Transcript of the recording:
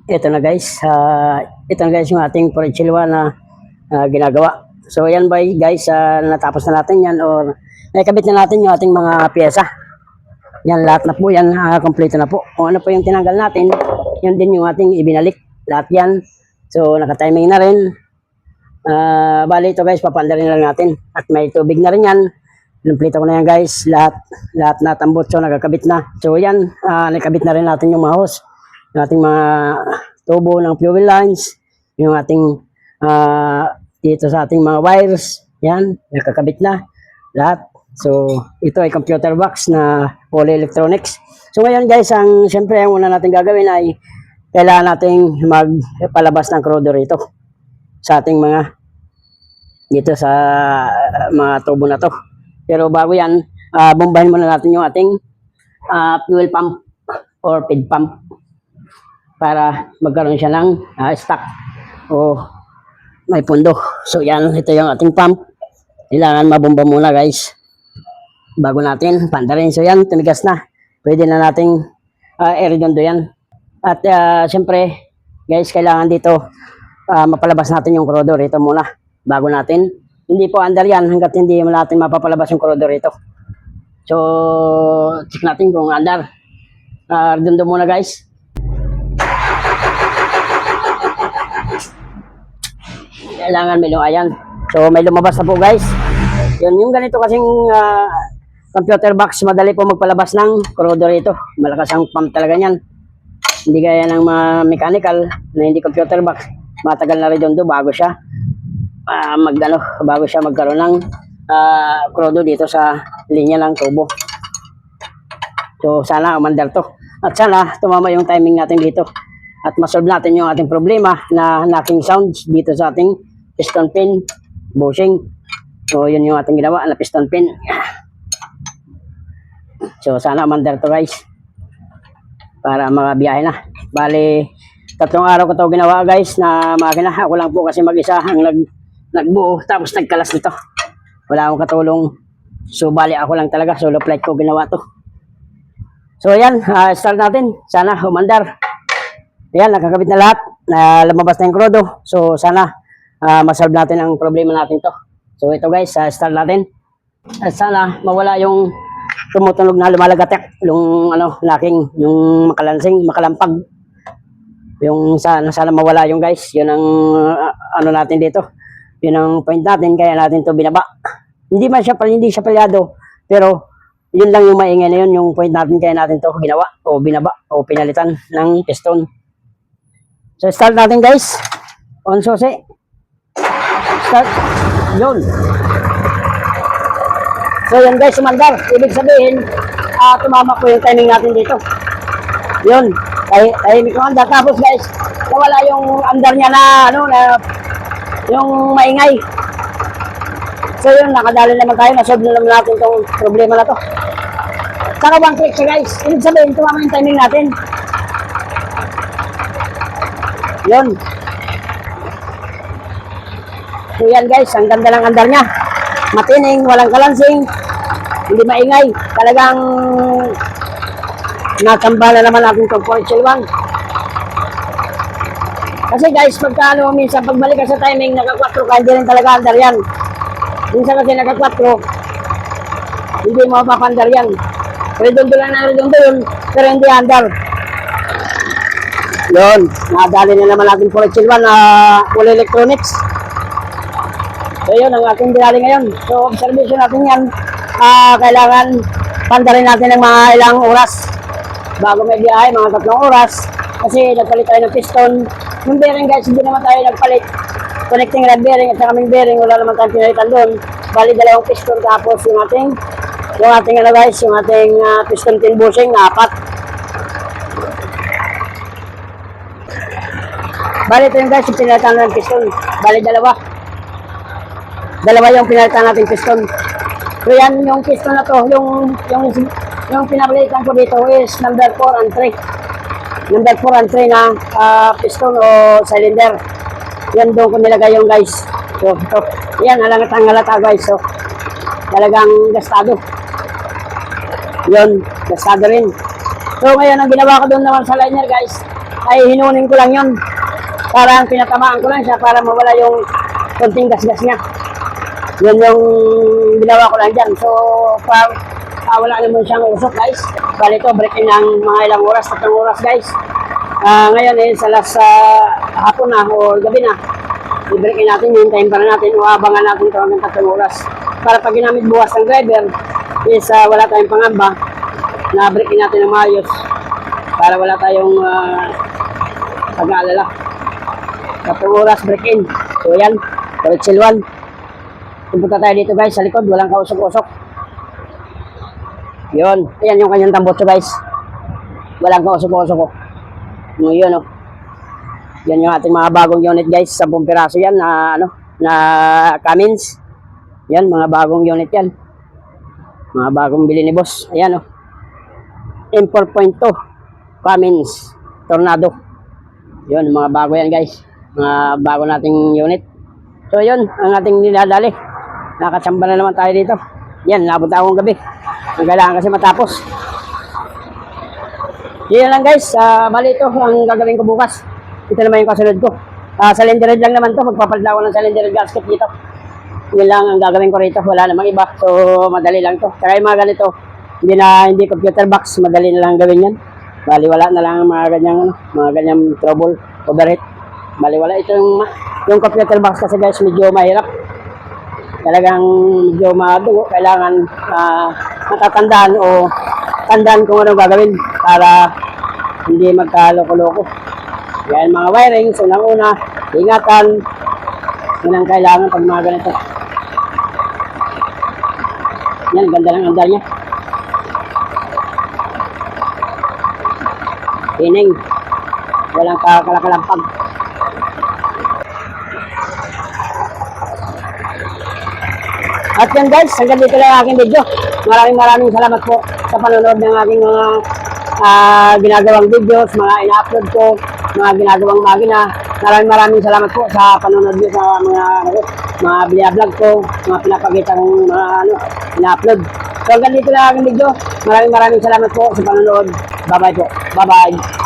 ito na guys, yung ating porchilwa na ginagawa. So yan ba guys, natapos na natin yan or nakabit na natin yung ating mga pyesa. Yan lahat na po yan, kompleto na po. Kung ano po yung tinanggal natin, yan din yung ating ibinalik. Lahat yan. So naka-timing na rin. Bali ito guys, papandarin na lang natin. At may tubig na rin yan. Kompleto ko na yan guys. Lahat na tambot. So nagkakabit na. So yan, nakabit na rin natin yung mga hose. Yung ating mga tubo ng fuel lines. Yung ating dito sa ating mga wires. Yan, nakakabit na. Lahat. So, ito ay computer box na Poly Electronics. So, ngayon guys, siyempre, ang una natin gagawin ay kailangan nating magpalabas ng crudo rito sa ating dito sa mga tubo na to. Pero bago yan, bombahin muna natin yung ating fuel pump or feed pump para magkaroon siya ng stock o may pundo. So, yan, ito yung ating pump. Kailangan mabomba muna guys bago natin pandarin. So yan, tumigas na. Pwede na nating i-redondo yan. At siyempre, guys, kailangan dito mapalabas natin yung crudo rito muna bago natin. Hindi po under yan hanggat hindi natin mapapalabas yung crudo rito. So, check natin kung under. Redondo muna guys. Kailangan may lumayan. So, may lumabas na po guys. Yun, yung ganito kasing computer box, madali po magpalabas ng crudo rito. Malakas ang pump talaga niyan. Hindi gaya ng mechanical na hindi computer box. Matagal na rin doon bago siya bago siya magkaroon ng crudo dito sa linya ng tubo. So sana umandar to. At sana tumama yung timing natin dito. At masolve natin yung ating problema na knocking sounds dito sa ating piston pin bushing. So yun yung ating ginawa na piston pin. So sana umandar to guys para makabiyahe na. Bali 3 araw ko to ginawa guys na makina. Ako lang po kasi mag-isa ang nagbuo tapos nagkalas nito. Wala akong katulong. So bali ako lang talaga, solo flight ko ginawa to. So yan, start natin. Sana umandar. Yan, nakakabit na lahat. Lumabas na yung crudo. So sana masolve natin ang problema natin to. So ito guys, start natin. At sana mawala yung tumutunog na lumalagatek, yung locking, yung makalampag. Yung sana mawala yung guys. Yun ang natin dito. Yun ang point natin, kaya natin to binaba. Hindi siya palyado, pero yun lang yung maingay na yun, yung point natin, kaya natin to ginawa o binaba o pinalitan ng piston. So start natin guys. On susi. Start. Yun. So yan guys, umandar. Ibig sabihin, tumama po yung timing natin dito. Yun. Tahimik yung andar. Tapos guys, nawala yung andar niya na yung maingay. So yun, nakadali naman tayo. Nasolve na naman natin itong problema na to. Saka 1 click siya guys. Ibig sabihin, tumama yung timing natin. Yun. So yan guys, ang ganda ng andar niya. Matining, walang kalansing, hindi maingay. Talagang natamba na naman natin itong Porchel 1. Kasi guys, minsan pagbalik ka sa timing, naka-4 ka, hindi rin talaga andar yan. Minsan kasi naka-4, hindi mo mapapandar yan. Redondo lang na redondo yun, pero hindi andar. Yun, nadali na naman natin Porchel 1 na Poly Electronics. So yun ang ating dinali ngayon. So observation natin yan. Kailangan pandarin natin ng mga ilang oras bago may biyahe, mga 3 oras. Kasi nagpalit tayo ng piston. Yung bearing guys, hindi naman tayo nagpalit. Connecting rod bearing at saka main bearing, wala naman tayong pinalitan doon. Bali 2 piston, tapos yung ating piston pin bushing na 4. Bali ito yung guys, yung pinalitan ng piston. Bali 2 yung pinalitan natin piston. So yan yung piston na to, yung pinapalitan ko dito is number 4 and 3. Number 4 and 3 na piston o cylinder. Yan doon ko nilagay yung guys. So yan, halata guys. So talagang gastado. Yun, gastado rin. So ngayon ang ginawa ko doon naman sa liner guys, ay hinunin ko lang yun. Parang pinatamaan ko lang siya para mawala yung konting gas-gas niya. Yun yung ginawa ko lang dyan. So, wala naman siyang usok guys. Bali ito, break in ng mga ilang oras, 3 oras guys. Ngayon sa last hapon na o gabi na, i-break in natin, hintayin pa na natin o abangan natin ito hanggang 3 oras. Para pag ginamit bukas ng driver, is wala tayong pangamba, na break in natin ng maayos para wala tayong pag-aalala. 3 oras break in. So yan, Rachel 1. Punta tayo dito guys, sa likod, walang kausok-usok. Yun, ayan yung kanyang tambutso guys. Walang kausok-usok ko. Yun oh. Yan yung ating mga bagong unit guys, 10 piraso yan na na Cummins. Yan, mga bagong unit yan. Mga bagong bili ni boss. Ayan oh. M4.2 Cummins Tornado. Yun, mga bago yan guys. Mga bago nating unit. So yun, ang ating niladali. Nakatsamba na naman tayo dito. Yan, nabot akong gabi. Ang kailangan kasi matapos. Yan lang guys. Bali ito ang gagawin ko bukas. Ito naman yung kasunod ko. Cylinder head lang naman to. Magpapalit ako ng cylinder head gasket dito. Yun lang ang gagawin ko rito. Wala namang iba. So madali lang to. Kaya yung mga ganito, hindi computer box. Madali na lang gawin yan. Bali wala na lang mga ganyang trouble, overheat. Bali wala ito yung computer box kasi guys medyo mahirap. Talagang medyo madugo. Kailangan matatandaan o tandaan kung anong gagawin para hindi magkaloko-loko. Yan mga wiring, so unang-una, ingatan. Yan ang kailangan pag mga ganito. Yan, ganda ng andar niya. Tining. Walang kalakalampag. At yan guys, hanggang dito lang ang aking video. Maraming salamat po sa panonood ng aking mga ginagawang videos, mga ina-upload ko, mga ginagawang magina. Maraming salamat po sa panonood niyo sa mga vlog ko, mga pinapakita kong mga ina-upload. So hanggang dito lang ang aking video. Maraming salamat po sa panonood. Bye-bye po. Bye-bye.